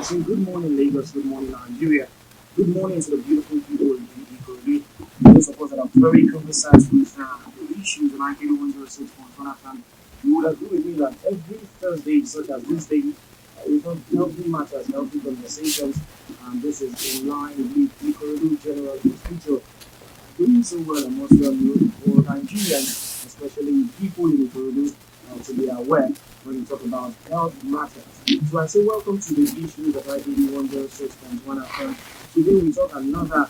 saying good morning, Lagos, good morning, Nigeria, good morning to the beautiful people in Ikorodu. Those of us that are very conversant with the issues on IK106.1 FM, you would agree with me that every Thursday, such as this day, we have healthy matters, healthy conversations, and this is in line with Ikorodu General Hospital. Doing so well and most well known for Nigerians, especially people in Ikorodu, to be aware when we talk about health matters. So I say welcome to the issues of IBD106.1 FM. Today we talk another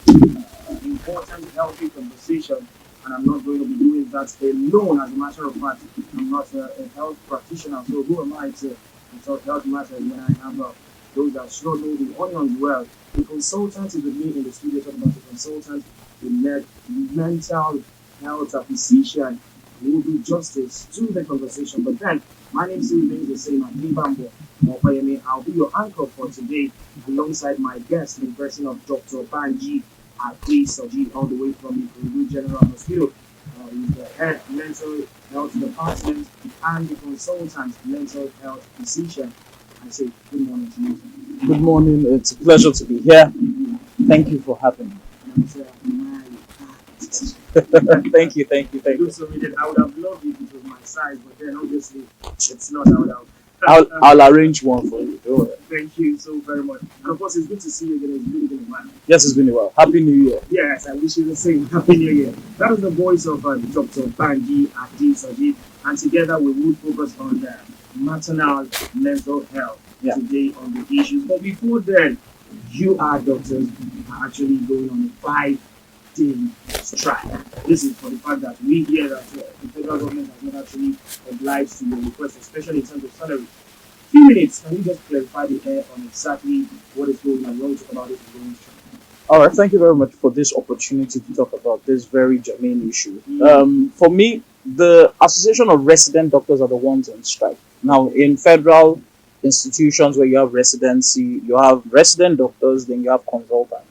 important healthy conversation, and I'm not going to be doing that alone. As a matter of fact, I'm not a health practitioner, so who am I to talk health matters when I have those that sure know the onions well? The consultant is with me in the studio talking about the consultant, the mental health physician who will do justice to the conversation. But then, my name still remains the same. I'm Bambo. I'll be your anchor for today alongside my guest in person of Dr. Banji Soji, all the way from the General Hospital. He's the head mental health department and the consultant mental health physician. I say good morning to you. Good morning. It's a pleasure to be here. Thank you for having me. And I say, Thank you. So I would have loved if it was my size, but then obviously it's not. I would have. I'll arrange one for you. Don't worry. Thank you so very much. And of course, it's good to see you again. It's really been a while. Yes, it's been a while. Happy New Year. Yes, I wish you the same. Happy New Year. That is the voice of Dr. Banji Soji, and together we will focus on the maternal mental health today on the issues. But before then, you are doctors are actually going on a 5-day strike. This is for the fact that we hear that the federal government has not actually obliged to your request, especially in terms of salary. Few minutes, can you just clarify the air on exactly what is going on? When we talk about this going strike. All right. Thank you very much for this opportunity to talk about this very germane issue. For me, the Association of Resident Doctors are the ones on strike. Now, in federal institutions where you have residency, you have resident doctors, then you have consultants.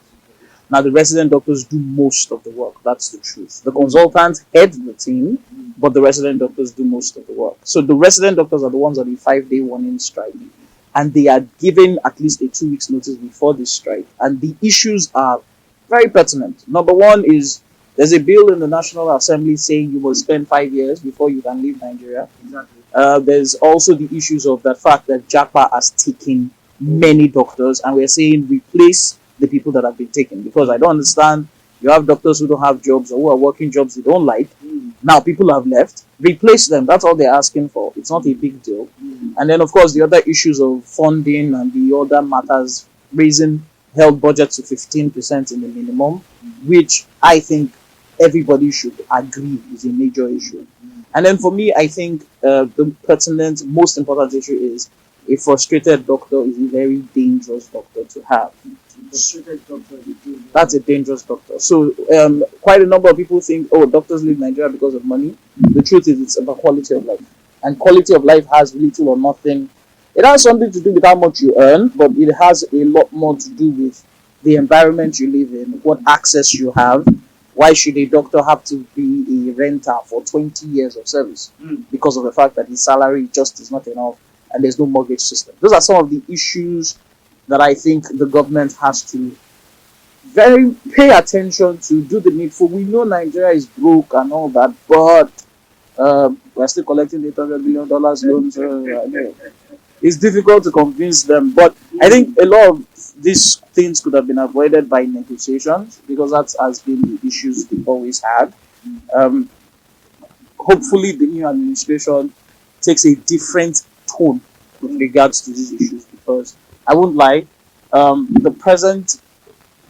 Now, the resident doctors do most of the work. That's the truth. The consultants head the team, but the resident doctors do most of the work. So the resident doctors are the ones on the 5-day warning strike, and they are given at least a 2 weeks notice before this strike. And the issues are very pertinent. Number one is there's a bill in the National Assembly saying you will spend 5 years before you can leave Nigeria. Exactly. There's also the issues of the fact that JAPA has taken many doctors, and we're saying replace the people that have been taken, because I don't understand. You have doctors who don't have jobs or who are working jobs they don't like. Now people have left. Replace them. That's all they're asking for. It's not a big deal. And then, of course, the other issues of funding and the other matters, raising health budget to 15% in the minimum, which I think everybody should agree is a major issue. And then for me, I think the pertinent, most important issue is a frustrated doctor is a very dangerous doctor to have. That's a dangerous doctor. So quite a number of people think, oh, doctors leave Nigeria because of money. The truth is it's about quality of life. And quality of life has little or nothing. It has something to do with how much you earn, but it has a lot more to do with the environment you live in, what access you have. Why should a doctor have to be a renter for 20 years of service? Because of the fact that his salary just is not enough and there's no mortgage system. Those are some of the issues that I think the government has to very pay attention to, do the needful. We know Nigeria is broke and all that, but we're still collecting $800 million loans. It's difficult to convince them, but I think a lot of these things could have been avoided by negotiations, because that has been the issues they've always had. Hopefully the new administration takes a different tone with regards to these issues, because I won't lie, the present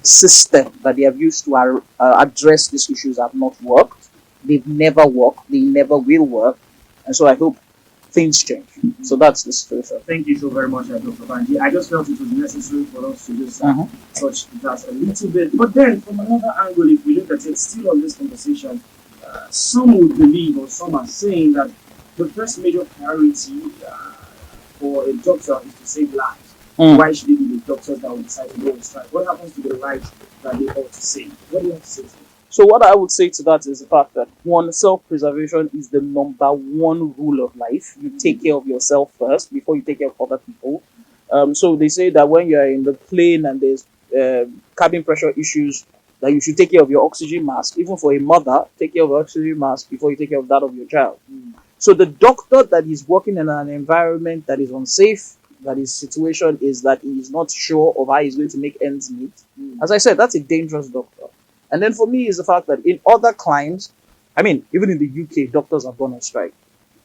system that they have used to address these issues have not worked. They've never worked. They never will work. And so I hope things change. So that's the situation. Thank you so very much, Dr. Banji. I just felt it was necessary for us to just touch that a little bit. But then, from another angle, if we look at it, still on this conversation, some would believe, or some are saying, that the first major priority for a doctor is to save lives. Why should it be the doctors that will decide to go on strike? What happens to the lives that they ought to save? What do you have to say to that? So what I would say to that is the fact that, one, self-preservation is the number one rule of life. You take care of yourself first before you take care of other people. So they say that when you're in the plane and there's cabin pressure issues, that you should take care of your oxygen mask. Even for a mother, take care of your oxygen mask before you take care of that of your child. So the doctor that is working in an environment that is unsafe, that his situation is that he is not sure of how he's going to make ends meet. As I said, that's a dangerous doctor. And then for me is the fact that in other climes, I mean, even in the UK, doctors have gone on strike,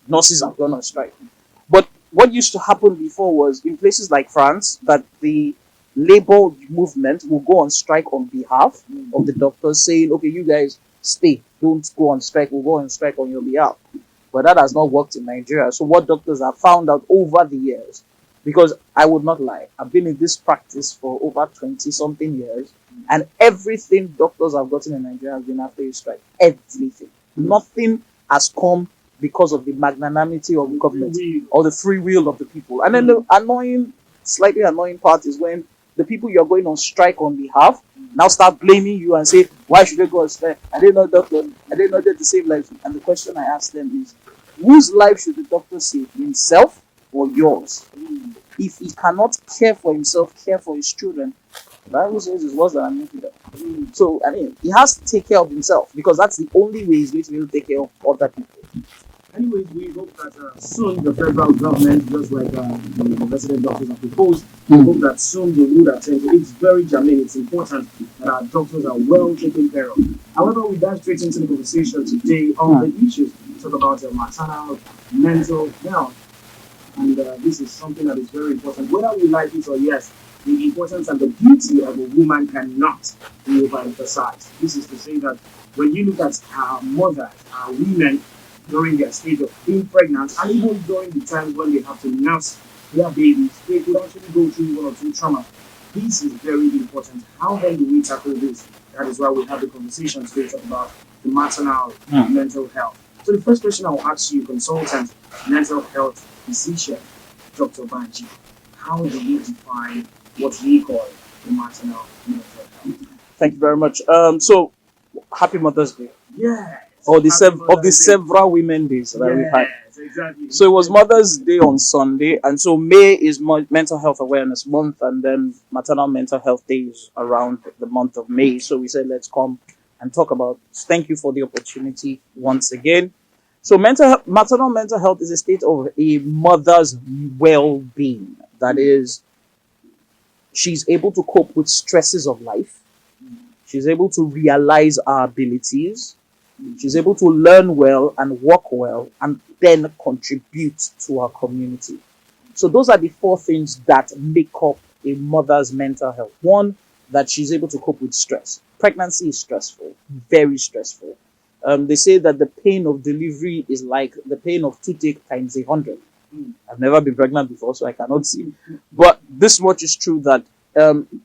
nurses have gone on strike. But what used to happen before was in places like France that the labor movement will go on strike on behalf of the doctors, saying, okay, you guys stay, don't go on strike, we'll go on strike on your behalf. But that has not worked in Nigeria. So what doctors have found out over the years, because I would not lie, I've been in this practice for over 20 something years, and everything doctors have gotten in Nigeria has been after a strike. Everything. Nothing has come because of the magnanimity of the government or the free will of the people. And then the slightly annoying part is when the people you're going on strike on behalf now start blaming you and say, why should they go on strike? Are they not doctors? Are they not there to save lives? And the question I ask them is, whose life should the doctor save? Himself or yours? If he cannot care for himself, care for his children, the Bible says it's worse than an infidel. So, I mean, he has to take care of himself because that's the only way he's going to be able to take care of other people. Anyways, we hope that soon the federal government, just like the resident doctors have proposed, we hope that soon they would attend to it. It's very germane, it's important that our doctors are well taken care of. However, we dive straight into the conversation today on the issues. We talk about maternal, mental health, and this is something that is very important. Whether we like it or yes, the importance and the beauty of a woman cannot be overemphasized. This is to say that when you look at our mothers, our women, during their stage of being pregnant, and even during the time when they have to nurse their babies, they could actually go through one or two traumas. This is very important. How then do we tackle this? That is why we have the conversation today talk about the maternal mental health. So the first question I will ask you, consultant, mental health physician, Dr. Banji, how do you define what we call the maternal mental health? Thank you very much. So, happy Mother's Day. Yeah. Or the several women days that we've had. Exactly. So it was Mother's Day on Sunday, and so May is Mental Health Awareness Month, and then Maternal Mental Health Days around the month of May. So we said, let's come and talk about. Thank you for the opportunity once again. So maternal mental health is a state of a mother's well-being. That is, she's able to cope with stresses of life. She's able to realize her abilities. She's able to learn well and work well and then contribute to her community. So those are the four things that make up a mother's mental health. One, that she's able to cope with stress. Pregnancy is stressful, very stressful. They say that the pain of delivery is like the pain of toothache times 100. I've never been pregnant before, so I cannot see. But this much is true that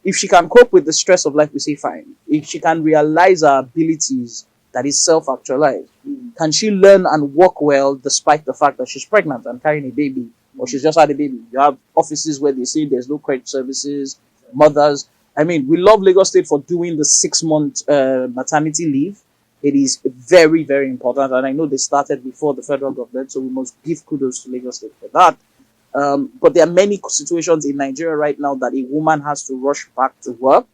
if she can cope with the stress of life, we say fine. If she can realize her abilities, that is self-actualized. Can she learn and work well despite the fact that she's pregnant and carrying a baby, or she's just had a baby? You have offices where they say there's no credit services, mothers. I mean, we love Lagos State for doing the 6-month maternity leave. It is very, very important, and I know they started before the federal government, so we must give kudos to Lagos State for that. But there are many situations in Nigeria right now that a woman has to rush back to work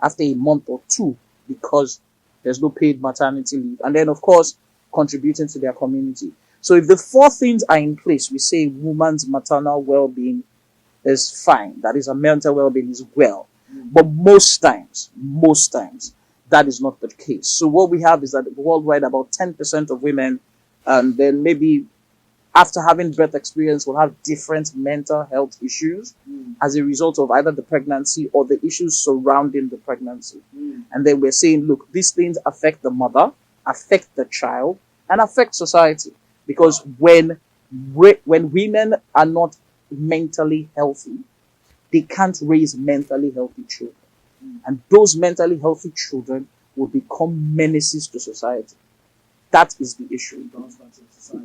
after a month or two because there's no paid maternity leave. And then, of course, contributing to their community. So if the four things are in place, we say woman's maternal well-being is fine. That is, her mental well-being is well. But most times, that is not the case. So what we have is that worldwide, about 10% of women, and then maybe after having birth experience, will have different mental health issues as a result of either the pregnancy or the issues surrounding the pregnancy. And then we're saying, look, these things affect the mother, affect the child, and affect society. Because when women are not mentally healthy, they can't raise mentally healthy children. And those mentally healthy children will become menaces to society. That is the issue.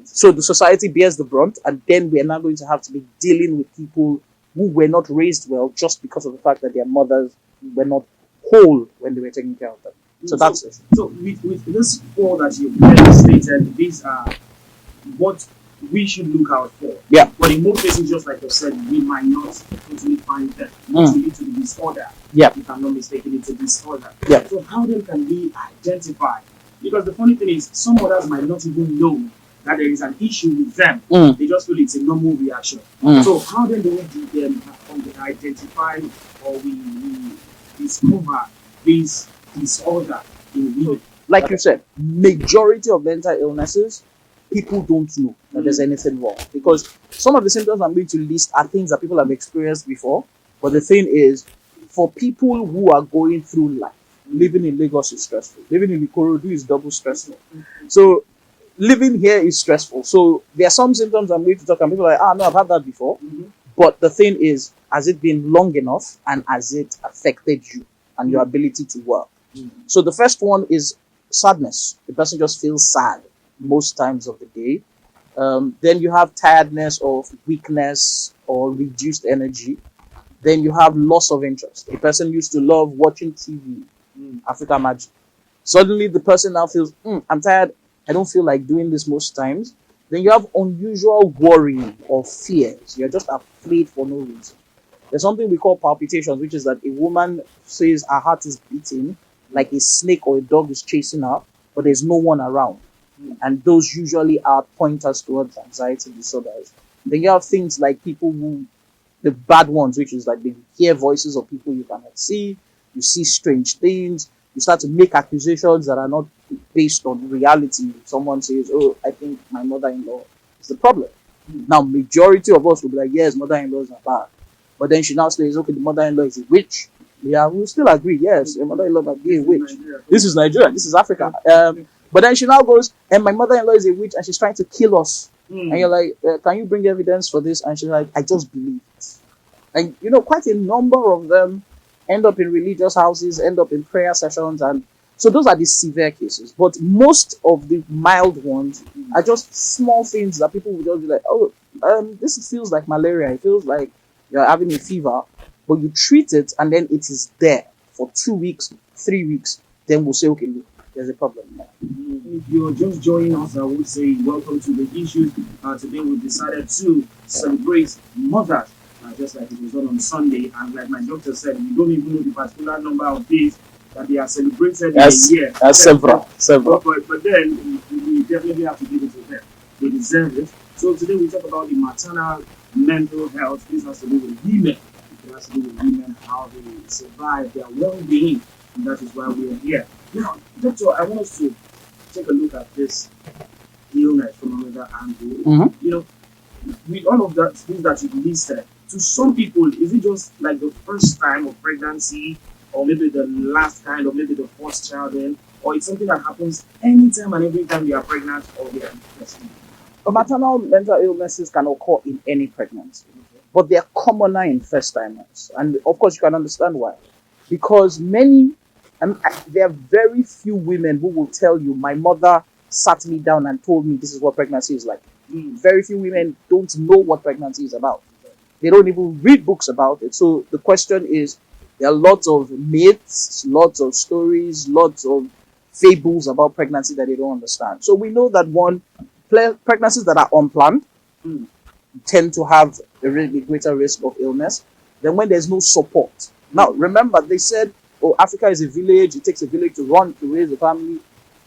So the society bears the brunt, and then we are now going to have to be dealing with people who were not raised well just because of the fact that their mothers were not whole when they were taking care of them. So that's it. So with this four that you clearly stated, these are what we should look out for. Yeah. But in most cases, just like I said, we might not totally find them. It's related to the disorder. Yeah. If I'm not mistaken, it's a disorder. Yeah. So how then can we identify? Because the funny thing is, some others might not even know that there is an issue with them. They just feel it's a normal reaction. So how then do we identify or we discover this disorder in women? Like you said, majority of mental illnesses, people don't know that there's anything wrong, because some of the symptoms I'm going to list are things that people have experienced before. But the thing is, for people who are going through life, living in Lagos is stressful. Living in Ikorodu is double stressful. So living here is stressful. So there are some symptoms I'm going to talk, and people are like, no, I've had that before. But the thing is, has it been long enough, and has it affected you and your ability to work? So the first one is sadness. The person just feels sad most times of the day. Then you have tiredness or weakness or reduced energy. Then you have loss of interest. The person used to love watching TV, Africa Magic. Suddenly the person now feels, I'm tired. I don't feel like doing this most times. Then you have unusual worrying or fears. You're just afraid for no reason. There's something we call palpitations, which is that a woman says her heart is beating like a snake or a dog is chasing her, but there's no one around. And those usually are pointers towards anxiety disorders. Then you have things like people who, the bad ones, which is like they hear voices of people you cannot see, you see strange things, you start to make accusations that are not based on reality. Someone says, I think my mother-in-law is the problem. Now, majority of us will be like, yes, mother-in-laws are bad. But then she now says, okay, the mother-in-law is a witch. Yeah, we'll still agree, yes, your mother-in-law might be a witch. This is Nigeria, this is Africa. But then she now goes, and my mother-in-law is a witch and she's trying to kill us. And you're like, can you bring evidence for this? And she's like, I just believe it. And, quite a number of them end up in religious houses, end up in prayer sessions. And so those are the severe cases. But most of the mild ones are just small things that people will just be like, this feels like malaria. It feels like you're having a fever. But you treat it and then it is there for 2 weeks, 3 weeks. Then we'll say, okay, look, there's a problem now. If you're just joining us, I would say welcome to the issues. Today we decided to celebrate mothers, just like it was done on Sunday. And like my doctor said, we don't even know the particular number of days that they are celebrated in a year. Several. But then we definitely have to give it to them. They deserve it. So today we talk about the maternal mental health. This has to do with women. It has to do with women, how they survive, their well-being. And that is why we are here. Now, Doctor, I want us to take a look at this illness from another angle. With all of that things that you listed, to some people, is it just like the first time of pregnancy, or maybe the last kind, or maybe the first child then, or it's something that happens anytime and every time they are pregnant or they are breastfeeding? Maternal mental illnesses can occur in any pregnancy, but they are commoner in first timers. And of course, you can understand why. Because there are very few women who will tell you, my mother sat me down and told me this is what pregnancy is like. Very few women don't know what pregnancy is about. They don't even read books about it. So the question is, there are lots of myths, lots of stories, lots of fables about pregnancy that they don't understand. So we know that pregnancies that are unplanned tend to have a really greater risk of illness than when there's no support. Now, remember, they said, Africa is a village. It takes a village to raise a family.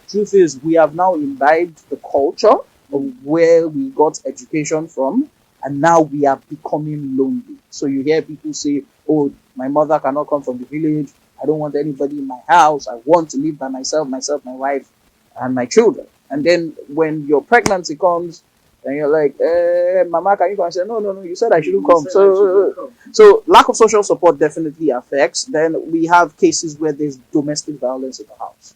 Truth is, we have now imbibed the culture of where we got education from, and now we are becoming lonely. So you hear people say, my mother cannot come from the village. I don't want anybody in my house. I want to live by myself, my wife, and my children. And then when your pregnancy comes, and you're like, Mama, can you come? I say, no, you said I shouldn't come. So lack of social support definitely affects. Then we have cases where there's domestic violence in the house.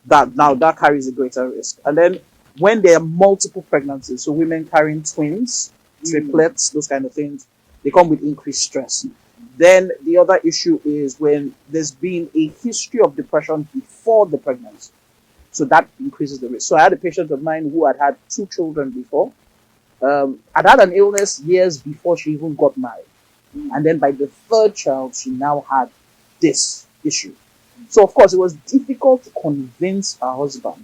That carries a greater risk. And then when there are multiple pregnancies, so women carrying twins, triplets, those kind of things, they come with increased stress. Then the other issue is when there's been a history of depression before the pregnancy. So that increases the risk. So I had a patient of mine who had 2 children before. I'd had an illness years before she even got married. And then by the 3rd child, she now had this issue. So of course, it was difficult to convince her husband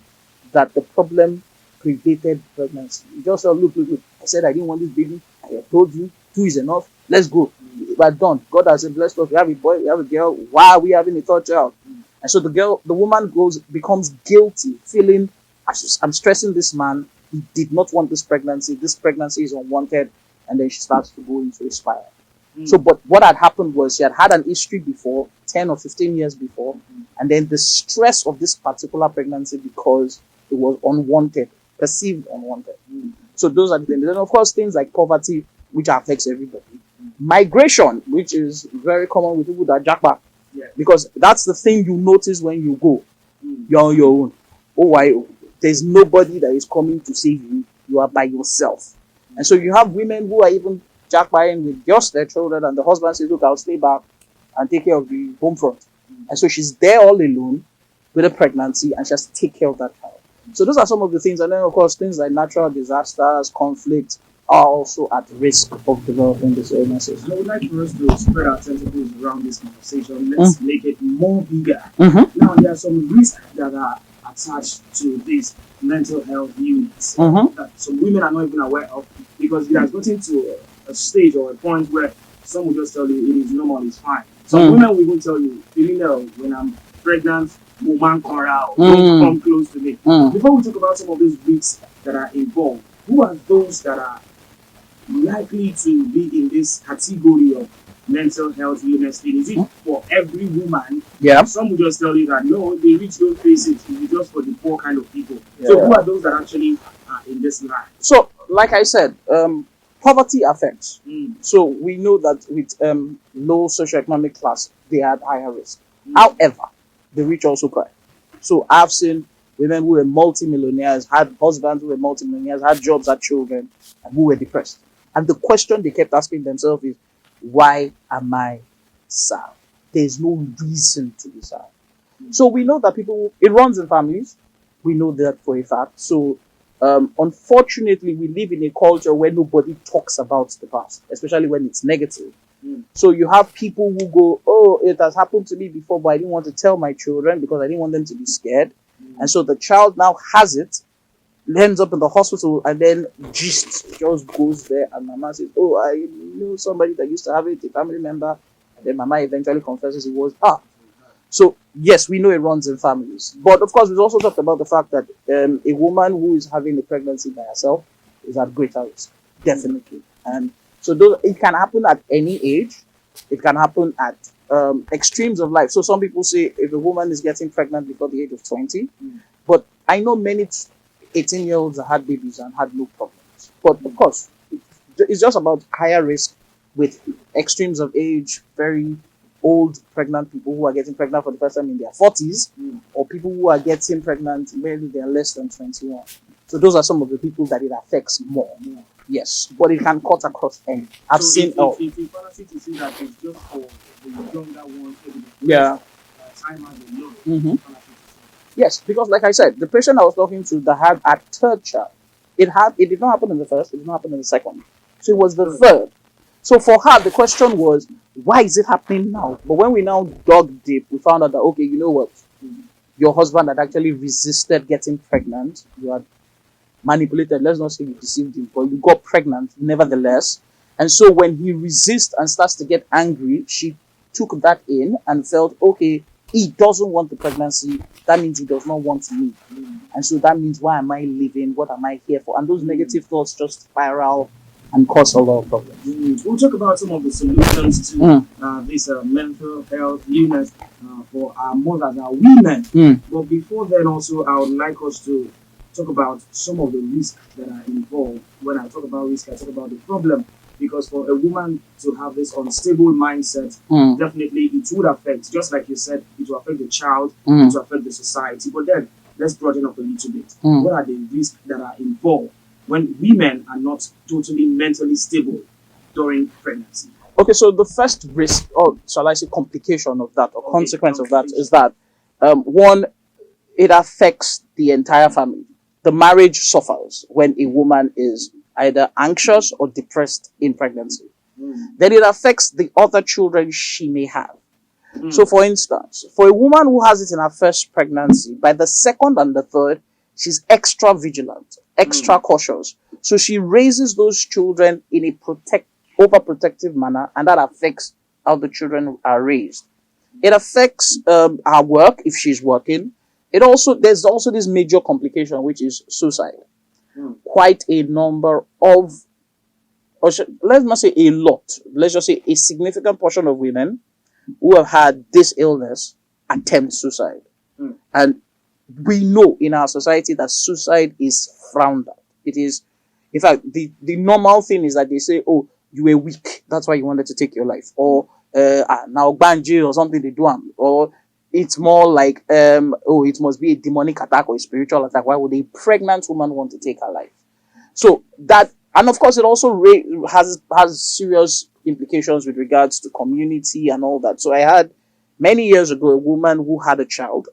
that the problem predated pregnancy. You just said, look, I said I didn't want this baby. I have told you, 2 is enough. Let's go. We're done. God has said, blessed us. We have a boy, we have a girl. Why are we having a third child? And so the woman becomes guilty, feeling, I'm stressing this man. He did not want this pregnancy. This pregnancy is unwanted. And then she starts to go into a spiral. So, but what had happened was she had an history before, 10 or 15 years before, and then the stress of this particular pregnancy because it was unwanted, perceived unwanted. So those are the things. Then, of course, things like poverty, which affects everybody. Migration, which is very common with people that jackpot, because that's the thing you notice when you go. You're on your own. Oh, why? There's nobody that is coming to save you. You are by yourself. And so you have women who are even jackpotting with just their children, and the husband says, look, I'll stay back and take care of the home front. And so she's there all alone with a pregnancy, and she has to take care of that child. So those are some of the things. And then, of course, things like natural disasters, conflict are also at risk of developing these illnesses. I would like for us to spread our tentacles around this conversation. Let's make it more bigger. Mm-hmm. Now, there are some risks that are attached to these mental health units that some women are not even aware of, because it has gotten to a stage or a point where some will just tell you it is normal, it's fine. Some women will even tell you, when I'm pregnant, woman corral, don't come close to me. Before we talk about some of those risks that are involved, who are those that are likely to be in this category of mental health illness thing? Is it for every woman? Yeah. Some will just tell you that no, they rich don't face it. It's just for the poor kind of people. Yeah. So who are those that actually are in this line? So, like I said, poverty affects. So we know that with low socioeconomic class, they are at higher risk. However, the rich also cry. So I've seen women who were multimillionaires, had husbands who were multimillionaires, had jobs, had children, and who were depressed. And the question they kept asking themselves is, why am I sad? There's no reason to be sad. So we know that it runs in families. We know that for a fact. So unfortunately, we live in a culture where nobody talks about the past, especially when it's negative. So you have people who go, oh, it has happened to me before, but I didn't want to tell my children because I didn't want them to be scared. And so the child now has it, ends up in the hospital, and then just goes there, and mama says, oh, I know somebody that used to have it, a family member. And then mama eventually confesses it was So yes, we know it runs in families. But of course, we've also talked about the fact that a woman who is having a pregnancy by herself is at greater risk, definitely. And so it can happen at any age. It can happen at extremes of life. So some people say if a woman is getting pregnant before the age of 20, but I know many 18-year-olds that had babies and had no problems. But of course, it's just about higher risk with extremes of age, very old pregnant people who are getting pregnant for the first time in their 40s, or people who are getting pregnant when they are less than 21. So those are some of the people that it affects more. Yes, but it can cut across any. I've seen It's fantasy to say that it's just for the younger ones. Time has a lot. Yes, because like I said, the patient I was talking to that had a third child, it did not happen in the first, it did not happen in the second. So it was the third. So for her, the question was, why is it happening now? But when we now dug deep, we found out that, okay, you know what? Your husband had actually resisted getting pregnant. You had manipulated, let's not say you deceived him, but you got pregnant nevertheless. And so when he resists and starts to get angry, she took that in and felt, okay, he doesn't want the pregnancy. That means he does not want me. And so that means, why am I living? What am I here for? And those negative thoughts just spiral and cause a lot of problems. We'll talk about some of the solutions to this mental health illness for our mothers, our women. But before then, also, I would like us to talk about some of the risks that are involved. When I talk about risk, I talk about the problem. Because for a woman to have this unstable mindset, definitely it would affect, just like you said, it will affect the child, it will affect the society. But then, let's broaden up a little bit. What are the risks that are involved when women are not totally mentally stable during pregnancy? Okay, so the first risk, or shall I say complication of that, or consequence of that, is that, one, it affects the entire family. The marriage suffers when a woman is either anxious or depressed in pregnancy. Then it affects the other children she may have. So for instance, for a woman who has it in her first pregnancy, by the second and the third, she's extra vigilant, extra cautious. So she raises those children in a overprotective manner, and that affects how the children are raised. It affects her work if she's working. There's also this major complication, which is suicide. Quite a number of, let's not say a lot, let's just say a significant portion of women who have had this illness attempt suicide. And we know in our society that suicide is frowned at. It is, in fact, the normal thing is that they say, oh, you were weak, that's why you wanted to take your life. Or, now banji or something they do. Or it's more like, oh, it must be a demonic attack or a spiritual attack. Why would a pregnant woman want to take her life? So that, and of course, it also has serious implications with regards to community and all that. So I had many years ago a woman who had a child.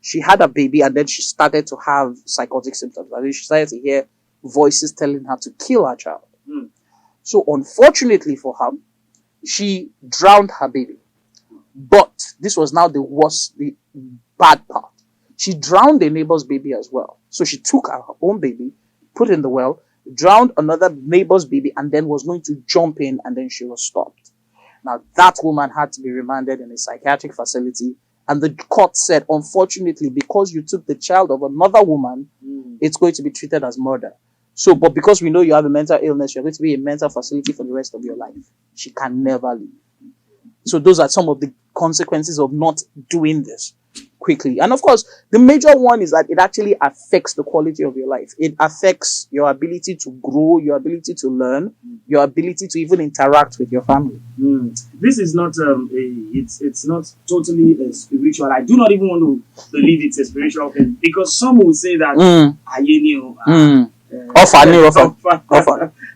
She had a baby, and then she started to have psychotic symptoms. And then she started to hear voices telling her to kill her child. So unfortunately for her, she drowned her baby. But this was now the bad part. She drowned a neighbor's baby as well. So she took her own baby, put in the well, drowned another neighbor's baby, and then was going to jump in, and then she was stopped. Now that woman had to be remanded in a psychiatric facility, and the court said, unfortunately, because you took the child of another woman, it's going to be treated as murder. So, but because we know you have a mental illness, you're going to be in a mental facility for the rest of your life. She can never leave. So those are some of the consequences of not doing this quickly. And of course, the major one is that it actually affects the quality of your life. It affects your ability to grow, your ability to learn, your ability to even interact with your family. This is not it's not totally a spiritual. I do not even want to believe it's a spiritual thing, because some will say that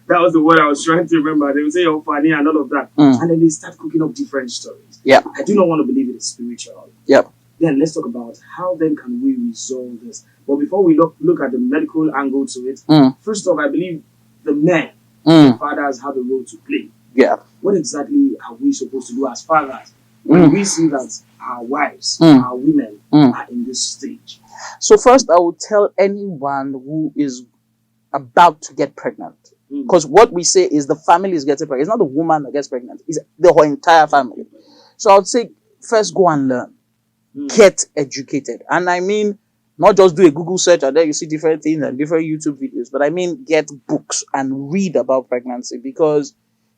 that was the word I was trying to remember. They will say Ofani and all of that, and then they start cooking up different stories. Yeah, I do not want to believe it is spiritual. Yep. Then let's talk about how then can we resolve this. But before we look at the medical angle to it, first off, I believe the men, the fathers, have a role to play. Yeah. What exactly are we supposed to do as fathers when we see that our wives, our women are in this stage? So first, I would tell anyone who is about to get pregnant, because what we say is the family is getting pregnant. It's not the woman that gets pregnant; it's the whole entire family. So I would say first go and learn, get educated, and I mean not just do a Google search and then you see different things and different YouTube videos, but I mean get books and read about pregnancy, because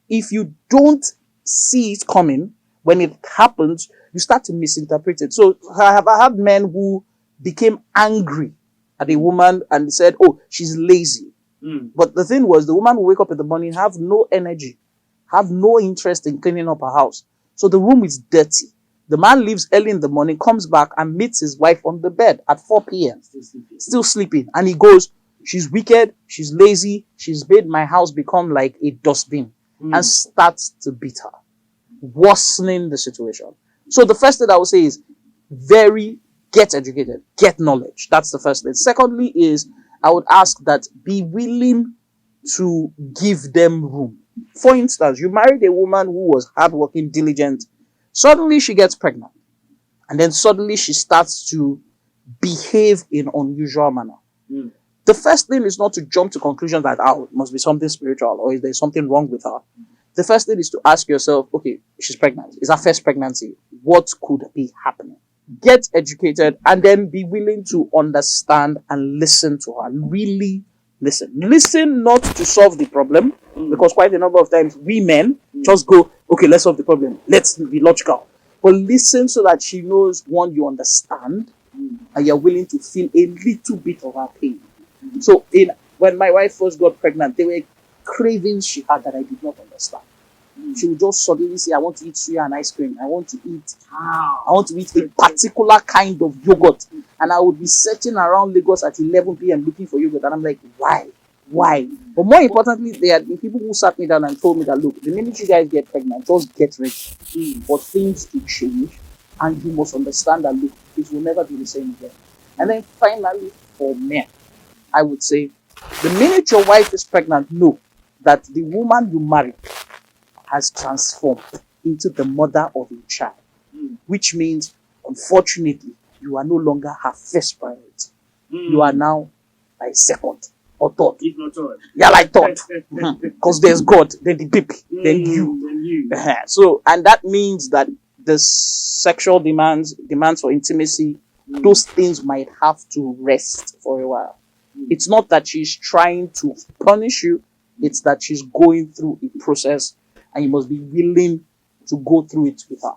if you don't see it coming when it happens, you start to misinterpret it. So I have had men who became angry at a woman and said, oh, she's lazy. But the thing was, the woman will wake up in the morning, have no energy, have no interest in cleaning up her house. So the room is dirty. The man leaves early in the morning, comes back and meets his wife on the bed at 4 p.m. Still sleeping. And he goes, she's wicked, she's lazy, she's made my house become like a dustbin, and starts to beat her, worsening the situation. So the first thing I would say is get educated, get knowledge. That's the first thing. Secondly is, I would ask that be willing to give them room. For instance, you married a woman who was hardworking, diligent. Suddenly she gets pregnant. And then suddenly she starts to behave in unusual manner. The first thing is not to jump to conclusions that, it must be something spiritual or is there something wrong with her. The first thing is to ask yourself, okay, she's pregnant. It's her first pregnancy. What could be happening? Get educated and then be willing to understand and listen to her. Really listen. Listen not to solve the problem, because quite a number of times we men just go, okay, let's solve the problem. Let's be logical. But listen so that she knows, one, you understand and you're willing to feel a little bit of her pain. So when my wife first got pregnant, there were cravings she had that I did not understand. She would just suddenly say, I want to eat suya and ice cream. I want to eat a particular kind of yogurt. And I would be searching around Lagos at 11 p.m. looking for yogurt. And I'm like, why? But more importantly, there have been people who sat me down and told me that, look, the minute you guys get pregnant, just get ready for things to change. And you must understand that, look, it will never be the same again. And then finally, for men, I would say, the minute your wife is pregnant, know that the woman you married has transformed into the mother of a child, which means, unfortunately, you are no longer her first priority. You are now a second. or third. If not third. You're like third. Because there's God, then the baby, then you. Then you. So, and that means that the sexual demands for intimacy, those things might have to rest for a while. It's not that she's trying to punish you, it's that she's going through a process and you must be willing to go through it with her.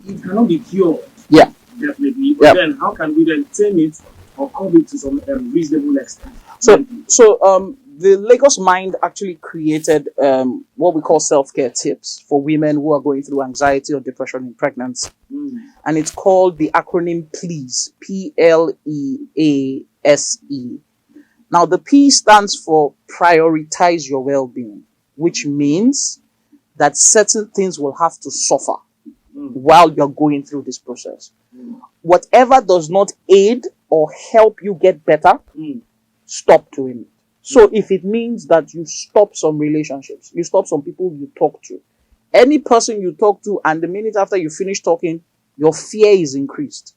It cannot be cured. Yeah. Definitely. But then how can we then tame it or curb it to some reasonable extent? So the Lagos Mind actually created what we call self-care tips for women who are going through anxiety or depression in pregnancy. And it's called the acronym PLEASE, PLEASE. Now, the P stands for prioritize your well-being, which means that certain things will have to suffer while you're going through this process. Whatever does not aid or help you get better, stop doing it. So if it means that you stop some relationships, you stop some people you talk to, any person you talk to, and the minute after you finish talking, your fear is increased.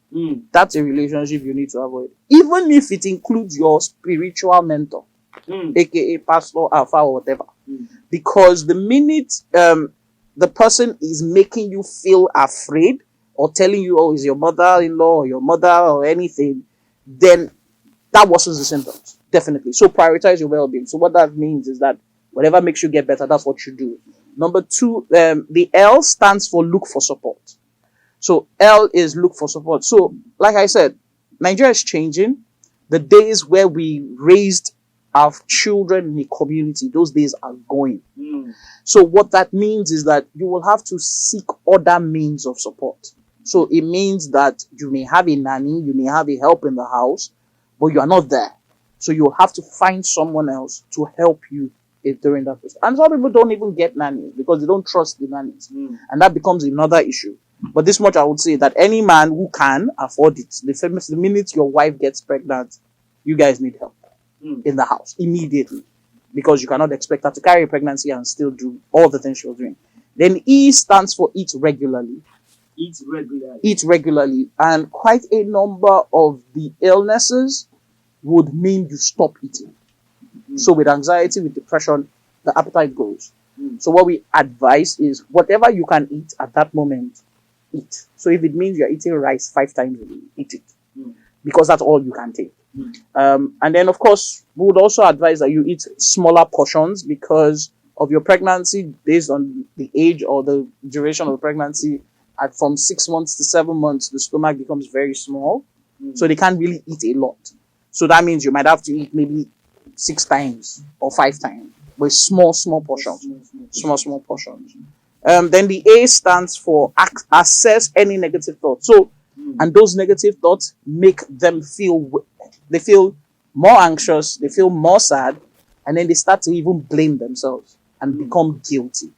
That's a relationship you need to avoid. Even if it includes your spiritual mentor, aka pastor, alpha, or whatever. Because the minute the person is making you feel afraid or telling you, oh, it's your mother-in-law or your mother or anything, then that worsens the symptoms. Definitely. So prioritize your well-being. So what that means is that whatever makes you get better, that's what you do. Number 2, the L stands for look for support. So L is look for support. So like I said, Nigeria is changing. The days where we raised our children in the community, those days are going. So what that means is that you will have to seek other means of support. So it means that you may have a nanny, you may have a help in the house, but you are not there. So you'll have to find someone else to help you during that process. And some people don't even get nannies because they don't trust the nannies. And that becomes another issue. But this much I would say, that any man who can afford it, the minute your wife gets pregnant, you guys need help in the house immediately, because you cannot expect her to carry a pregnancy and still do all the things she was doing. Then E stands for eat regularly. Eat regularly. Eat regularly. And quite a number of the illnesses would mean you stop eating. So with anxiety, with depression, the appetite goes. So what we advise is whatever you can eat at that moment, eat. So if it means you're eating rice 5 times a day, eat it. Because that's all you can take. And then, of course, we would also advise that you eat smaller portions because of your pregnancy, based on the age or the duration of the pregnancy. From 6 months to 7 months, the stomach becomes very small. So they can't really eat a lot. So that means you might have to eat maybe 6 times or 5 times with small portions. Small portions. Then the A stands for assess any negative thoughts. So, and those negative thoughts make them feel more anxious, they feel more sad, and then they start to even blame themselves and become guilty.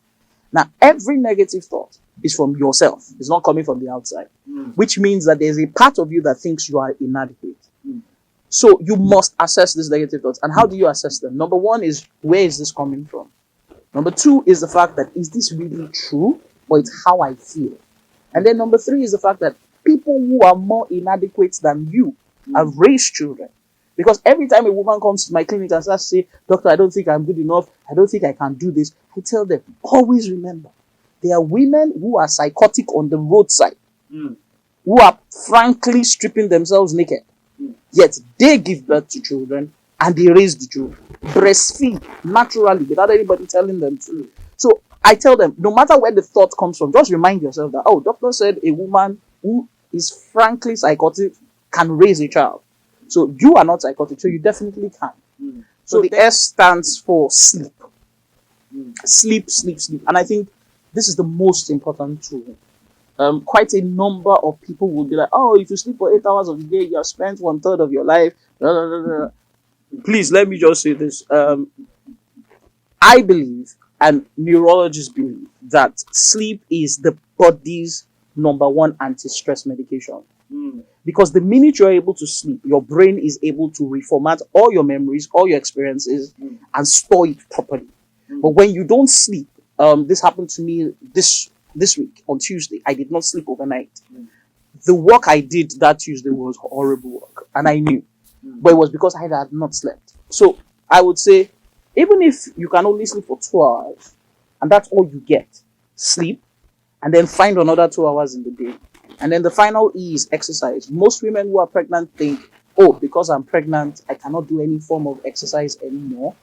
Now, every negative thought is from yourself. It's not coming from the outside, which means that there's a part of you that thinks you are inadequate. So you must assess these negative thoughts. And how do you assess them? Number 1 is, where is this coming from? Number 2 is the fact that, is this really true, or it's how I feel? And then number 3 is the fact that people who are more inadequate than you have raised children. Because every time a woman comes to my clinic and starts to say, doctor, I don't think I'm good enough, I don't think I can do this, I tell them, always remember, there are women who are psychotic on the roadside, who are frankly stripping themselves naked. Yet they give birth to children and they raise the children. Breastfeed naturally without anybody telling them to. So I tell them, no matter where the thought comes from, just remind yourself that, oh, doctor said a woman who is frankly psychotic can raise a child. So you are not psychotic, so you definitely can. So the S stands for sleep. Sleep. And I think this is the most important tool. Quite a number of people will be like, oh, if you sleep for 8 hours of the day, you have spent 1/3 of your life. Please, let me just say this. I believe, and neurologists believe, that sleep is the body's number 1 anti-stress medication. Because the minute you're able to sleep, your brain is able to reformat all your memories, all your experiences, and store it properly. But when you don't sleep, this happened to me this week on Tuesday. I did not sleep overnight. The work I did that Tuesday was horrible work, and I knew. But it was because I had not slept. So I would say, even if you can only sleep for 2 hours, and that's all you get, sleep, and then find another 2 hours in the day. And then the final E is exercise. Most women who are pregnant think, oh, because I'm pregnant, I cannot do any form of exercise anymore.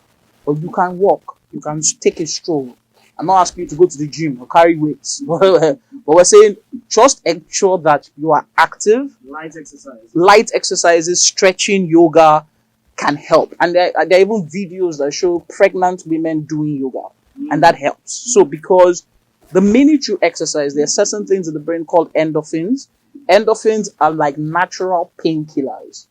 But you can walk, you can take a stroll. I'm not asking you to go to the gym or carry weights. But we're saying just ensure that you are active. Light exercises, stretching, yoga can help. And there are even videos that show pregnant women doing yoga. And that helps. So because the minute you exercise, there are certain things in the brain called endorphins. Endorphins are like natural painkillers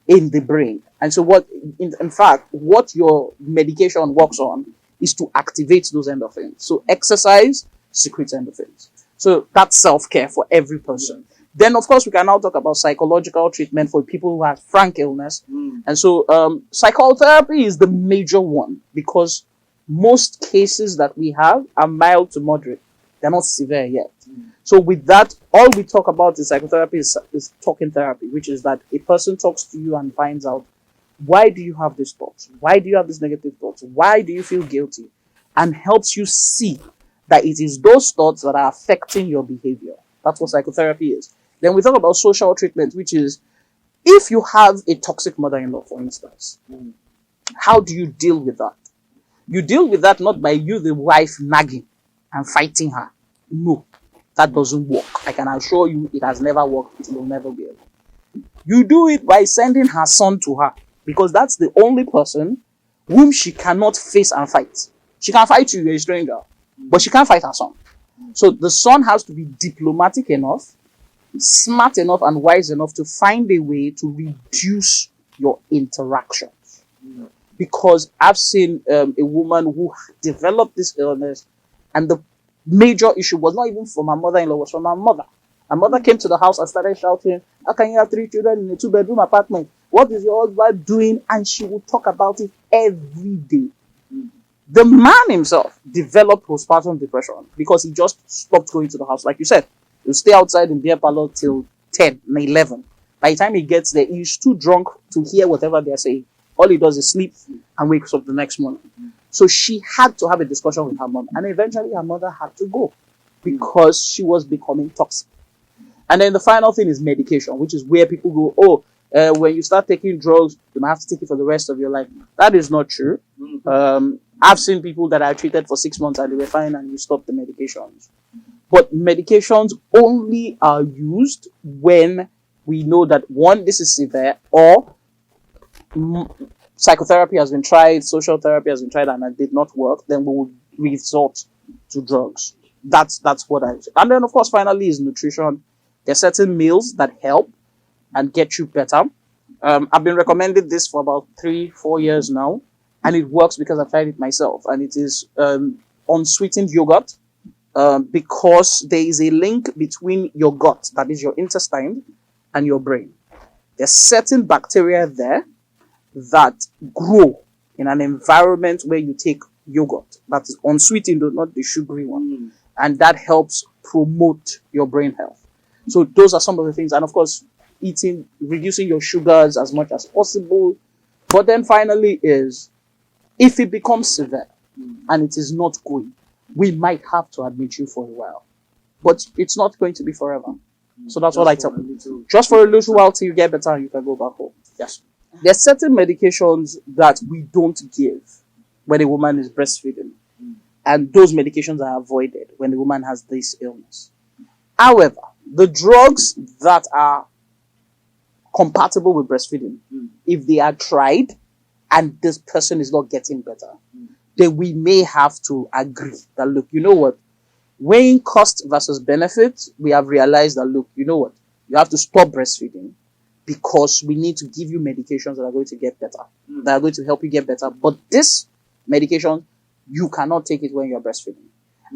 in the brain. And so in fact, what your medication works on is to activate those endorphins. So exercise secretes endorphins. So that's self-care for every person. Then, of course, we can now talk about psychological treatment for people who have frank illness. And so psychotherapy is the major one because most cases that we have are mild to moderate. They're not severe yet. So with that, all we talk about in psychotherapy is talking therapy, which is that a person talks to you and finds out, why do you have these thoughts? Why do you have these negative thoughts? Why do you feel guilty? And helps you see that it is those thoughts that are affecting your behavior. That's what psychotherapy is. Then we talk about social treatment, which is if you have a toxic mother-in-law, for instance, how do you deal with that? You deal with that not by you, the wife, nagging and fighting her. No, that doesn't work. I can assure you it has never worked. It will never be able. You do it by sending her son to her because that's the only person whom she cannot face and fight. She can fight you, you're a stranger, but she can't fight her son. So the son has to be diplomatic enough, smart enough, and wise enough to find a way to reduce your interactions. Because I've seen a woman who developed this illness, and the major issue was not even from her mother-in-law, it was from her mother. Her mother came to the house and started shouting, how can you have 3 children in a 2-bedroom apartment? What is your husband doing? And she would talk about it every day. The man himself developed postpartum depression because he just stopped going to the house. Like you said, he'll stay outside in beer parlor till 10, 11. By the time he gets there, he's too drunk to hear whatever they're saying. All he does is sleep and wakes up the next morning. So she had to have a discussion with her mom. And eventually her mother had to go because she was becoming toxic. And then the final thing is medication, which is where people go, when you start taking drugs, you might have to take it for the rest of your life. That is not true. I've seen people that are treated for 6 months and they were fine and you stop the medications. But medications only are used when we know that, one, this is severe, or psychotherapy has been tried, social therapy has been tried, and it did not work. Then we would resort to drugs. That's what I say. And then, of course, finally is nutrition. There are certain meals that help and get you better. I've been recommending this for about 3-4 years now, and it works because I've tried it myself. And it is unsweetened yogurt, because there is a link between your gut, that is your intestine, and your brain. There's certain bacteria there that grow in an environment where you take yogurt that is unsweetened, not the sugary one, and that helps promote your brain health. So those are some of the things, and of course reducing your sugars as much as possible. But then finally is, if it becomes severe and it is not going, we might have to admit you for a while, but it's not going to be forever. So that's what I tell them. Just for a little while till you get better and you can go back home. Yes. There are certain medications that we don't give when a woman is breastfeeding. And those medications are avoided when the woman has this illness. However, the drugs that are compatible with breastfeeding, if they are tried and this person is not getting better, then we may have to agree that, look, you know what? Weighing cost versus benefit, we have realized that, look, you know what? You have to stop breastfeeding because we need to give you medications that are going to get better, that are going to help you get better. But this medication, you cannot take it when you're breastfeeding.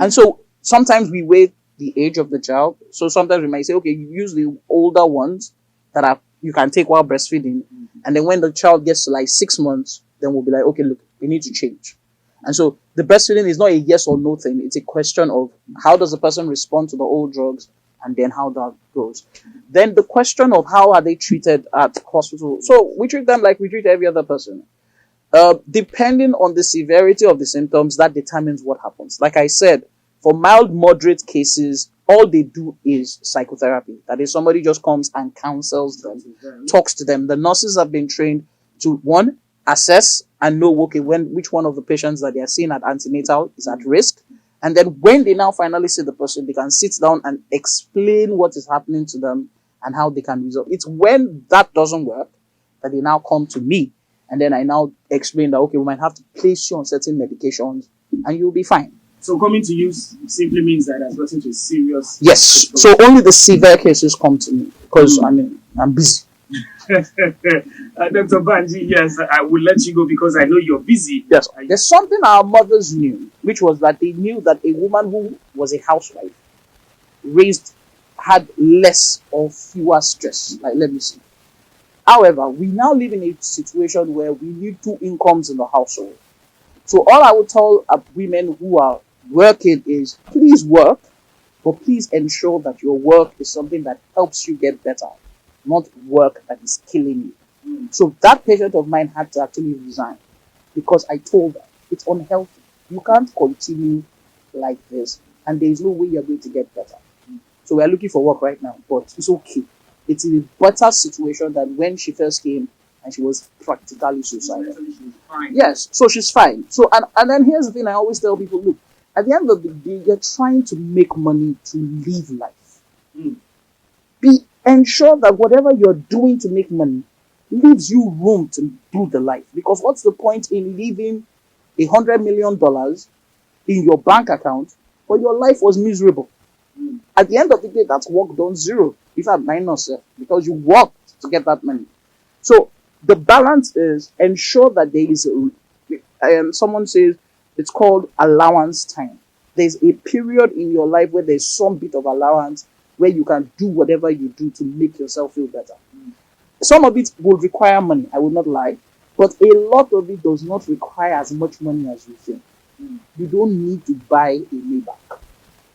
And so sometimes we weigh the age of the child. So sometimes we might say, okay, you use the older ones that are you can take while breastfeeding. And then when the child gets to like 6 months, then we'll be like, okay, look, we need to change. And so the breastfeeding is not a yes or no thing. It's a question of how does the person respond to the old drugs and then how that goes. Then the question of how are they treated at hospital. So we treat them like we treat every other person. Depending on the severity of the symptoms, that determines what happens. Like I said, for mild, moderate cases, all they do is psychotherapy. That is, somebody just comes and counsels them, talks to them. The nurses have been trained to, one, assess and know, okay, which one of the patients that they are seeing at antenatal is at risk. And then when they now finally see the person, they can sit down and explain what is happening to them and how they can resolve. It's when that doesn't work that they now come to me. And then I now explain that, okay, we might have to place you on certain medications and you'll be fine. So coming to you simply means that has gotten to a serious... Yes. So only the severe cases come to me because, I'm busy. Dr. Banji, yes, I will let you go because I know you're busy. Yes. There's something our mothers knew, which was that they knew that a woman who was a housewife had less or fewer stress. Like, let me see. However, we now live in a situation where we need 2 incomes in the household. So all I would tell women who are working is, please work, but please ensure that your work is something that helps you get better, not work that is killing you. So that patient of mine had to actually resign because I told her it's unhealthy. You can't continue like this, and there is no way you're going to get better. So we're looking for work right now, but it's okay. It's a better situation than when she first came and she was practically suicidal. Yes, so she's fine. So and then here's the thing I always tell people, look, at the end of the day, you're trying to make money to live life. Ensure that whatever you're doing to make money leaves you room to do the life. Because what's the point in leaving $100 million in your bank account, but your life was miserable? At the end of the day, that's work done zero. If I'm minus, because you worked to get that money. So the balance is ensure that there is someone says it's called allowance time. There's a period in your life where there's some bit of allowance where you can do whatever you do to make yourself feel better. Some of it will require money, I will not lie, but a lot of it does not require as much money as you think. You don't need to buy a Maybach.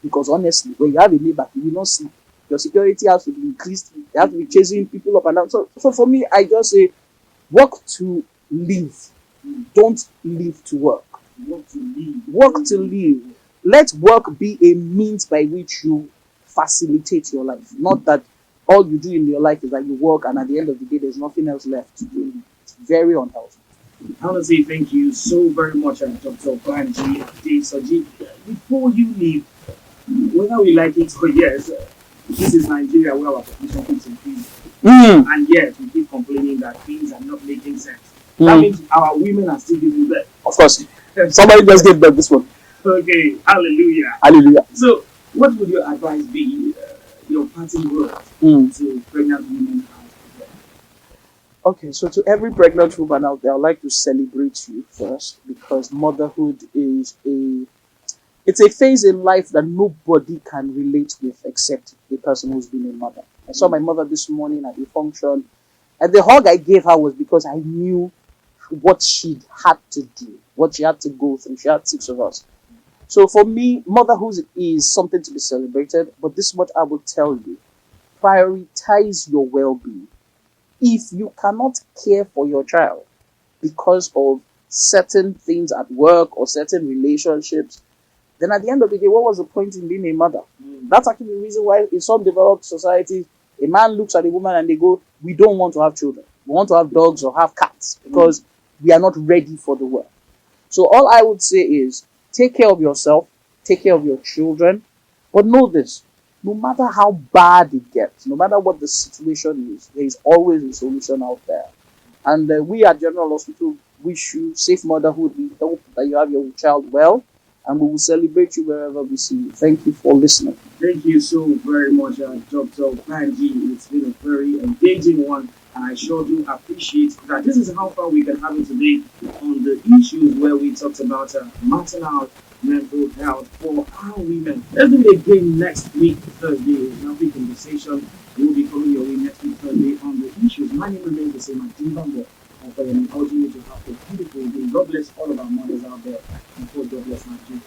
Because honestly, when you have a Maybach, you will not sleep. Your security has to be increased. You have to be chasing people up and down. So for me, I just say, work to live. Don't live to work. Work to live. Work to live. Let work be a means by which you facilitate your life. Not that all you do in your life is that you work and at the end of the day, there's nothing else left to do. It's very unhealthy. I want to say thank you so very much, Dr. Banji Adesoji. Before you leave, whether we like it or yes, this is Nigeria where our population keeps increasing. And yet we keep complaining that things are not making sense. That means our women are still giving birth. Of course. Somebody just gave birth this one. Okay, hallelujah. Hallelujah. So, what would your advice be, your parting word to pregnant women out there? Okay, so to every pregnant woman out there, I'd like to celebrate you first because motherhood is it's a phase in life that nobody can relate with except the person who's been a mother. I saw my mother this morning at a function, and the hug I gave her was because I knew what she had to do, what she had to go through. She had 6 of us. So for me, motherhood is something to be celebrated, but this much I will tell you. Prioritize your well-being. If you cannot care for your child because of certain things at work or certain relationships, then at the end of the day, what was the point in being a mother? That's actually the reason why in some developed societies, a man looks at a woman and they go, we don't want to have children. We want to have dogs or have cats because we are not ready for the world. So all I would say is, take care of yourself, take care of your children, but know this, no matter how bad it gets, no matter what the situation is, there is always a solution out there. And we at General Hospital wish you safe motherhood. We hope that you have your child well, and we will celebrate you wherever we see you. Thank you for listening. Thank you so very much, Dr. Banji. It's been a very engaging one, and I sure do appreciate that. This is how far we can have it today on the issues where we talked about maternal mental health for our women. Let's do it again next week, Thursday. Another conversation will be coming your way next week, Thursday, on the issues. My name remains the same, Martin Bambo. And for urging you to have a beautiful day. God bless all of our mothers out there, and God bless Nigeria.